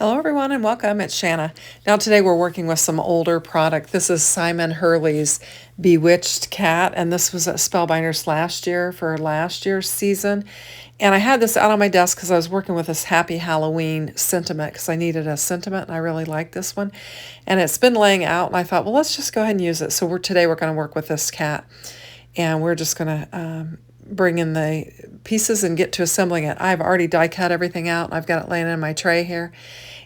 Hello everyone and welcome, it's Shanna. Now today we're working with some older product. This is Simon Hurley's Bewitched cat, and this was at Spellbinders last year for last year's season. And I had this out on my desk because I was working with this Happy Halloween sentiment because I needed a sentiment and I really like this one. And it's been laying out and I thought, well, let's just go ahead and use it. So today we're going to work with this cat and we're just going to bring in the pieces and get to assembling it. I've already die cut everything out and I've got it laying in my tray here.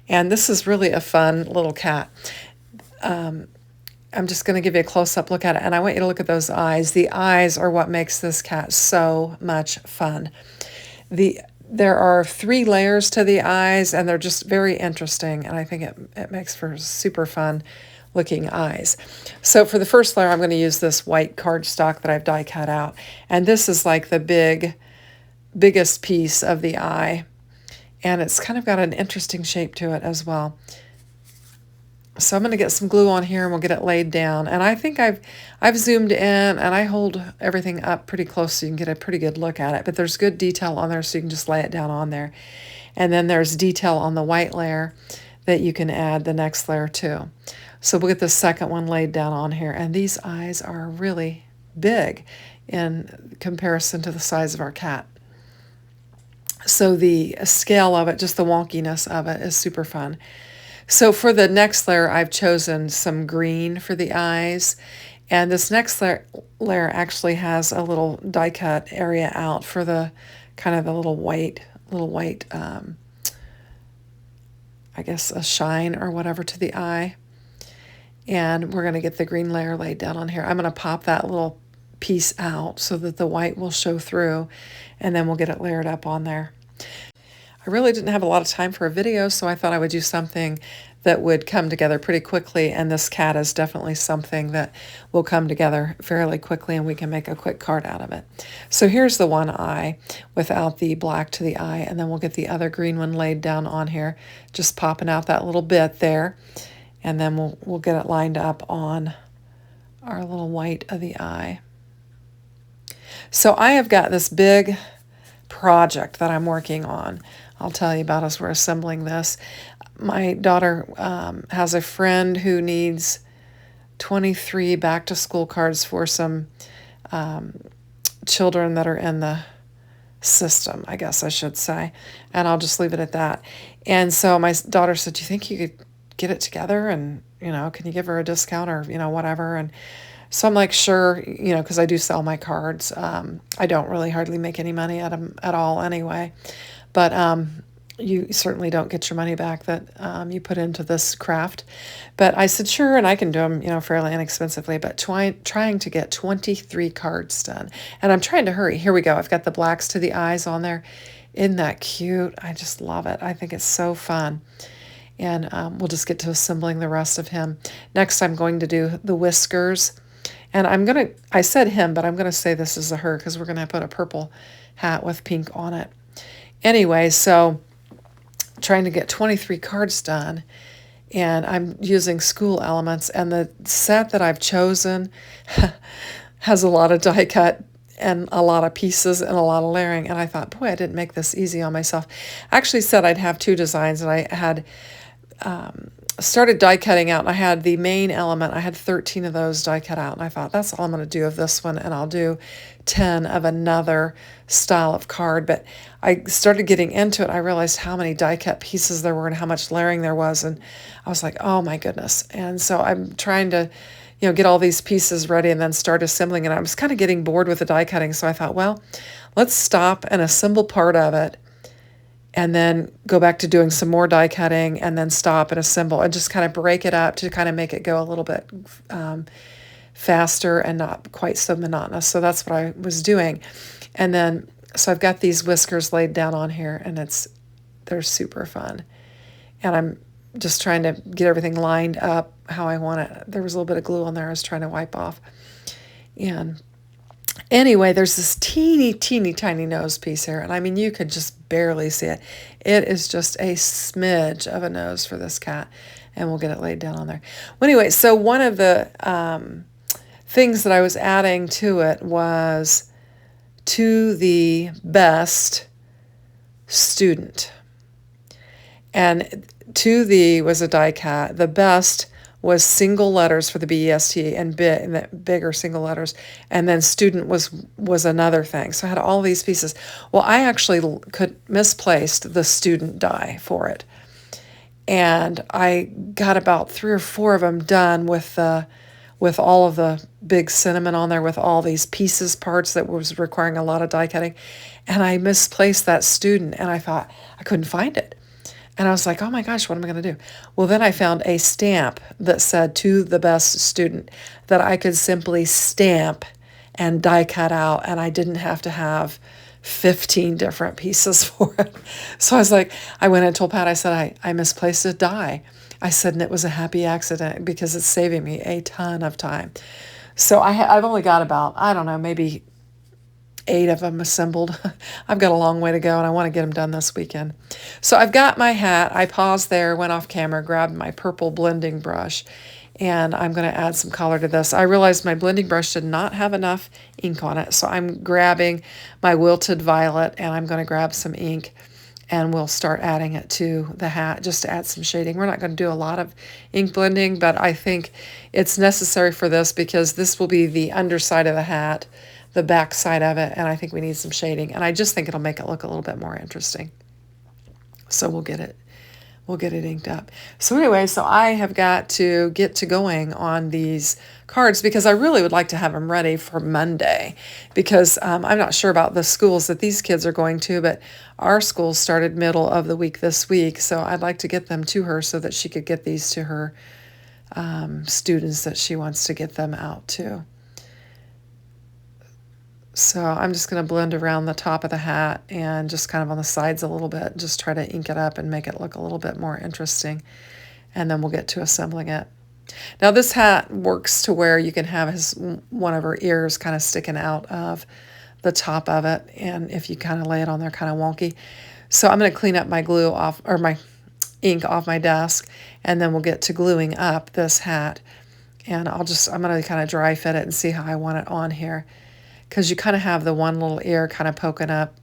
And this is really a fun little cat. I'm just going to give you a close-up look at it, and I want you to look at those eyes. The eyes are what makes this cat so much fun. There are 3 layers to the eyes, and they're just very interesting, and I think it makes for super fun looking eyes. So for the first layer, I'm going to use this white cardstock that I've die cut out, and this is like the biggest piece of the eye. And it's kind of got an interesting shape to it as well. So I'm going to get some glue on here and we'll get it laid down. And I think I've zoomed in and I hold everything up pretty close so you can get a pretty good look at it. But there's good detail on there so you can just lay it down on there. And then there's detail on the white layer that you can add the next layer to. So we'll get the second one laid down on here. And these eyes are really big in comparison to the size of our cat. So the scale of it, just the wonkiness of it is super fun. So for the next layer, I've chosen some green for the eyes. And this next layer actually has a little die cut area out for the kind of the little white, I guess a shine or whatever to the eye. And we're going to get the green layer laid down on here. I'm going to pop that little piece out so that the white will show through, and then we'll get it layered up on there. I really didn't have a lot of time for a video, so I thought I would do something that would come together pretty quickly, and this cat is definitely something that will come together fairly quickly and we can make a quick card out of it. So here's the one eye without the black to the eye, and then we'll get the other green one laid down on here, just popping out that little bit there, and then we'll get it lined up on our little white of the eye. So I have got this big project that I'm working on. I'll tell you about as we're assembling this. My daughter has a friend who needs 23 back-to-school cards for some children that are in the system, I guess I should say. And I'll just leave it at that. And so my daughter said, do you think you could get it together? And, can you give her a discount or, whatever? And so I'm like, sure, because I do sell my cards. I don't really hardly make any money at them at all anyway. But you certainly don't get your money back that you put into this craft. But I said, sure, and I can do them, fairly inexpensively. But trying to get 23 cards done. And I'm trying to hurry. Here we go. I've got the blacks to the eyes on there. Isn't that cute? I just love it. I think it's so fun. And we'll just get to assembling the rest of him. Next, I'm going to do the whiskers. And I said him, but I'm going to say this is a her because we're going to put a purple hat with pink on it. Anyway, so trying to get 23 cards done, and I'm using school elements, and the set that I've chosen has a lot of die cut and a lot of pieces and a lot of layering, and I thought, boy, I didn't make this easy on myself. I actually said I'd have 2 designs, and I had started die cutting out, and I had the main element. I had 13 of those die cut out, and I thought that's all I'm going to do of this one, and I'll do 10 of another style of card. But I started getting into it. I realized how many die cut pieces there were and how much layering there was, and I was like, oh my goodness. And so I'm trying to get all these pieces ready and then start assembling, and I was kind of getting bored with the die cutting, so I thought, well, let's stop and assemble part of it and then go back to doing some more die cutting and then stop and assemble and just kind of break it up to kind of make it go a little bit faster and not quite so monotonous. So that's what I was doing. And then, so I've got these whiskers laid down on here, and they're super fun. And I'm just trying to get everything lined up how I want it. There was a little bit of glue on there I was trying to wipe off. And anyway, there's this teeny tiny nose piece here, and I mean, you could just barely see it. It is just a smidge of a nose for this cat, and we'll get it laid down on there. Well, anyway, so one of the things that I was adding to it was to the best student. And To Thee was a die cut. The Best was single letters for the BEST and bit and the bigger single letters, and then Student was another thing. So I had all these pieces. Well, I actually could misplaced the Student die for it, and I got about 3 or 4 of them done with all of the big cinnamon on there, with all these pieces parts that was requiring a lot of die cutting, and I misplaced that Student, and I thought I couldn't find it. And I was like, oh my gosh, what am I going to do? Well, then I found a stamp that said To the Best Student that I could simply stamp and die cut out, and I didn't have to have 15 different pieces for it. So I was like, I went and told Pat, I said, I misplaced a die. I said, and it was a happy accident because it's saving me a ton of time. So I've only got about, I don't know, maybe 8 of them assembled. I've got a long way to go, and I want to get them done this weekend. So I've got my hat. I paused there, went off camera, grabbed my purple blending brush, and I'm going to add some color to this. I realized my blending brush did not have enough ink on it, so I'm grabbing my wilted violet, and I'm going to grab some ink, and we'll start adding it to the hat just to add some shading. We're not going to do a lot of ink blending, but I think it's necessary for this because this will be the underside of the hat, the back side of it, and I think we need some shading, and I just think it'll make it look a little bit more interesting. So we'll get it inked up. So anyway, so I have got to get to going on these cards because I really would like to have them ready for Monday, because I'm not sure about the schools that these kids are going to, but our school started middle of the week this week, so I'd like to get them to her so that she could get these to her students that she wants to get them out to. So I'm just going to blend around the top of the hat and just kind of on the sides a little bit, just try to ink it up and make it look a little bit more interesting. And then we'll get to assembling it. Now this hat works to where you can have one of her ears kind of sticking out of the top of it. And if you kind of lay it on there kind of wonky. So I'm going to clean up my glue off, or my ink off my desk, and then we'll get to gluing up this hat. And I'm going to kind of dry fit it and see how I want it on here. Because you kind of have the one little ear kind of poking up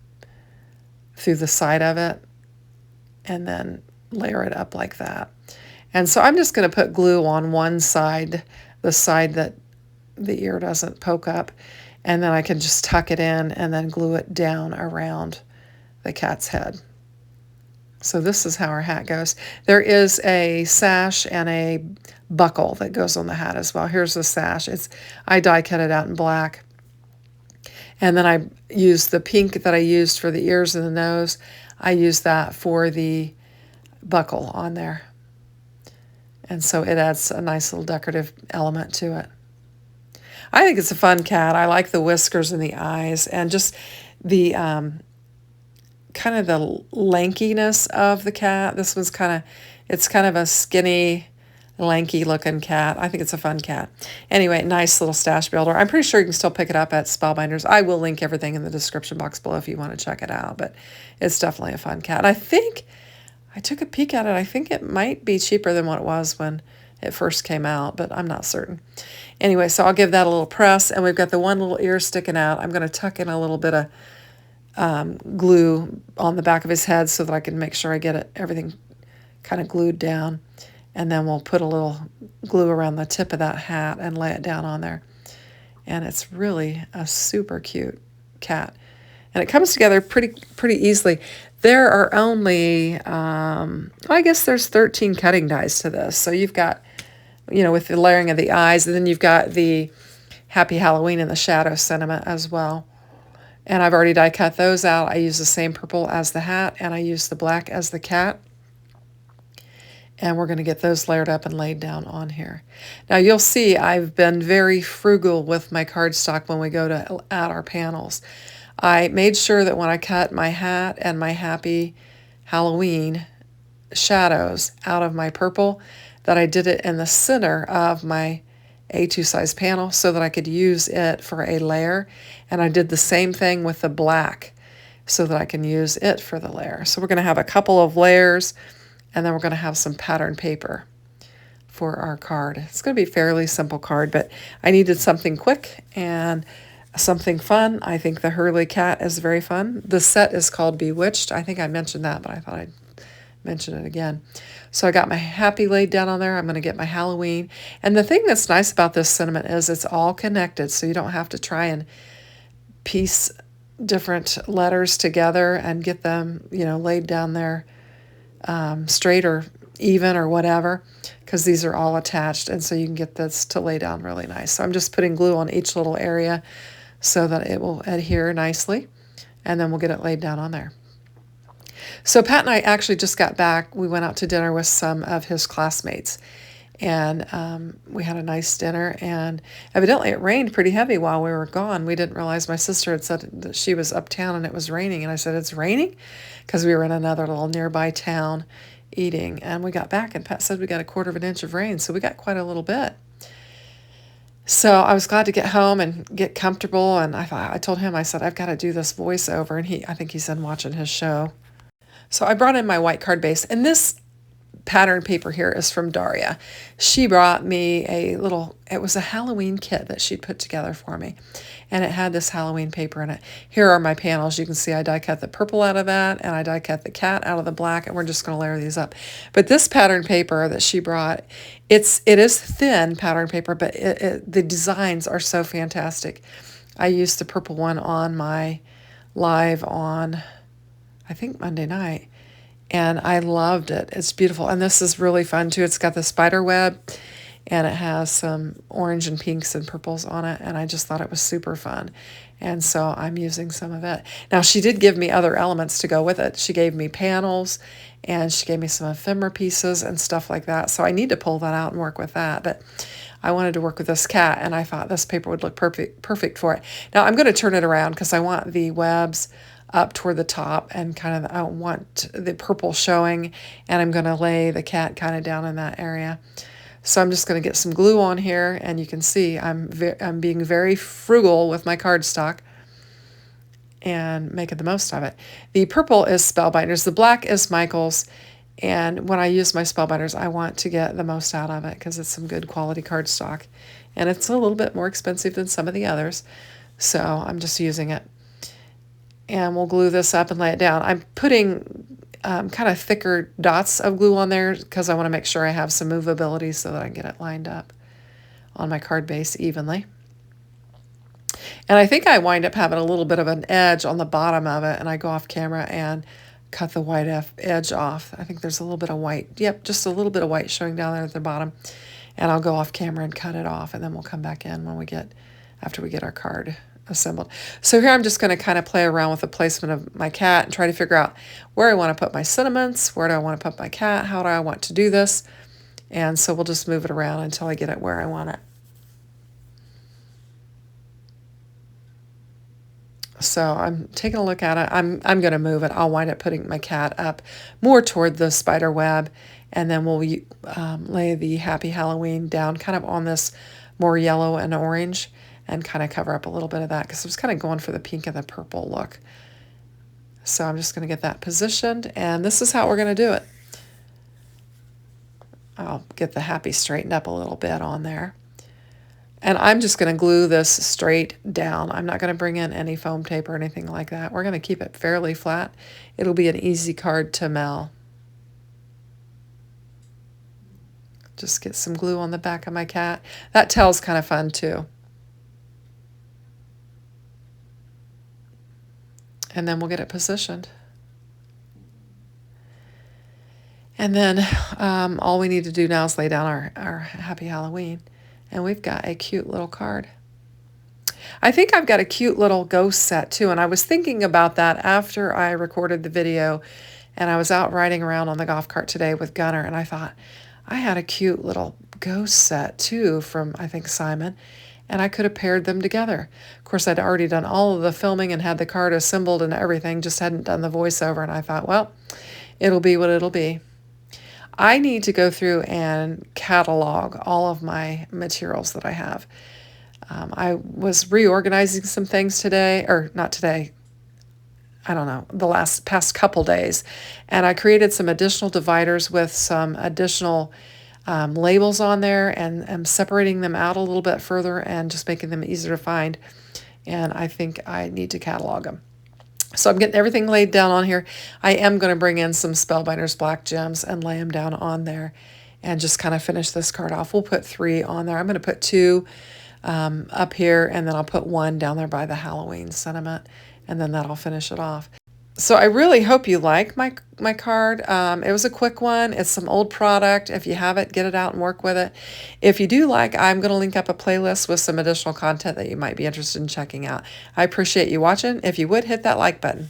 through the side of it, and then layer it up like that. And so I'm just going to put glue on one side, the side that the ear doesn't poke up, and then I can just tuck it in and then glue it down around the cat's head. So this is how our hat goes. There is a sash and a buckle that goes on the hat as well. Here's the sash. I die cut it out in black. And then I used the pink that I used for the ears and the nose. I used that for the buckle on there. And so it adds a nice little decorative element to it. I think it's a fun cat. I like the whiskers and the eyes and just the kind of the lankiness of the cat. This one's it's kind of a skinny, lanky looking cat. I think it's a fun cat. Anyway, nice little stash builder. I'm pretty sure you can still pick it up at Spellbinders. I will link everything in the description box below if you want to check it out, but it's definitely a fun cat. I think I took a peek at it. I think it might be cheaper than what it was when it first came out, but I'm not certain. Anyway, so I'll give that a little press, and we've got the one little ear sticking out. I'm going to tuck in a little bit of glue on the back of his head so that I can make sure I get everything kind of glued down. And then we'll put a little glue around the tip of that hat and lay it down on there. And it's really a super cute cat. And it comes together pretty easily. There are only, I guess there's 13 cutting dies to this. So you've got, with the layering of the eyes, and then you've got the Happy Halloween and the shadow sentiment as well. And I've already die cut those out. I use the same purple as the hat, and I use the black as the cat. And we're going to get those layered up and laid down on here. Now you'll see I've been very frugal with my cardstock when we go to add our panels. I made sure that when I cut my hat and my Happy Halloween shadows out of my purple, that I did it in the center of my A2 size panel so that I could use it for a layer. And I did the same thing with the black so that I can use it for the layer. So we're going to have a couple of layers, and then we're going to have some pattern paper for our card. It's going to be a fairly simple card, but I needed something quick and something fun. I think the Hurley cat is very fun. The set is called Bewitched. I think I mentioned that, but I thought I'd mention it again. So I got my happy laid down on there. I'm going to get my Halloween. And the thing that's nice about this sentiment is it's all connected, so you don't have to try and piece different letters together and get them, laid down there straight or even or whatever, because these are all attached, and so you can get this to lay down really nice. So I'm just putting glue on each little area so that it will adhere nicely, and then we'll get it laid down on there. So Pat and I actually just got back. We went out to dinner with some of his classmates, and we had a nice dinner, and evidently it rained pretty heavy while we were gone. We didn't realize my sister had said that she was uptown and it was raining, and I said, "It's raining?" Because we were in another little nearby town eating, and we got back, and Pat said we got 1/4 of an inch of rain, so we got quite a little bit. So I was glad to get home and get comfortable, and I told him, I said, I've got to do this voiceover, and I think he's in watching his show. So I brought in my white card base, and this pattern paper here is from Daria. She brought me it was a Halloween kit that she'd put together for me, and it had this Halloween paper in it. Here are my panels. You can see I die cut the purple out of that, and I die cut the cat out of the black, and we're just going to layer these up. But this pattern paper that she brought, it is thin pattern paper, but the designs are so fantastic. I used the purple one on my live on, I think, Monday night, and I loved it. It's beautiful, and this is really fun too. It's got the spider web, and it has some orange and pinks and purples on it, and I just thought it was super fun, and so I'm using some of it. Now, she did give me other elements to go with it. She gave me panels, and she gave me some ephemera pieces and stuff like that, so I need to pull that out and work with that, but I wanted to work with this cat, and I thought this paper would look perfect for it. Now, I'm going to turn it around because I want the webs up toward the top, and kind of I want the purple showing, and I'm going to lay the cat kind of down in that area. So I'm just going to get some glue on here, and you can see I'm being very frugal with my cardstock and making the most of it. The purple is Spellbinders, the black is Michael's, and when I use my Spellbinders, I want to get the most out of it because it's some good quality cardstock, and it's a little bit more expensive than some of the others, so I'm just using it. And we'll glue this up and lay it down. I'm putting kind of thicker dots of glue on there because I want to make sure I have some movability so that I can get it lined up on my card base evenly. And I think I wind up having a little bit of an edge on the bottom of it, and I go off camera and cut the white edge off. I think there's a little bit of white. Yep, just a little bit of white showing down there at the bottom. And I'll go off camera and cut it off, and then we'll come back in after we get our card assembled. So here I'm just going to kind of play around with the placement of my cat and try to figure out where I want to put my sentiments, where do I want to put my cat, how do I want to do this, and so we'll just move it around until I get it where I want it. So I'm taking a look at it. I'm going to move it. I'll wind up putting my cat up more toward the spider web, and then we'll lay the Happy Halloween down kind of on this more yellow and orange, and kind of cover up a little bit of that because I was kind of going for the pink and the purple look. So I'm just going to get that positioned, and this is how we're going to do it. I'll get the happy straightened up a little bit on there. And I'm just going to glue this straight down. I'm not going to bring in any foam tape or anything like that. We're going to keep it fairly flat. It'll be an easy card to mail. Just get some glue on the back of my cat. That tail's kind of fun too. And then we'll get it positioned. And then all we need to do now is lay down our Happy Halloween. And we've got a cute little card. I think I've got a cute little ghost set too. And I was thinking about that after I recorded the video. And I was out riding around on the golf cart today with Gunner. And I thought, I had a cute little ghost set too from, I think, Simon. And I could have paired them together. Of course, I'd already done all of the filming and had the card assembled and everything, just hadn't done the voiceover, and I thought, well, it'll be what it'll be. I need to go through and catalog all of my materials that I have. I was reorganizing some things today, or not today, I don't know, the past couple days, and I created some additional dividers with some additional labels on there, and I'm separating them out a little bit further and just making them easier to find, and I think I need to catalog them. So I'm getting everything laid down on here. I am going to bring in some Spellbinders black gems and lay them down on there and just kind of finish this card off. We'll put 3 on there. I'm going to put 2 up here, and then I'll put 1 down there by the Halloween sentiment, and then that'll finish it off. So I really hope you like my card. It was a quick one. It's some old product. If you have it, get it out and work with it. If you do like, I'm going to link up a playlist with some additional content that you might be interested in checking out. I appreciate you watching. If you would, hit that like button.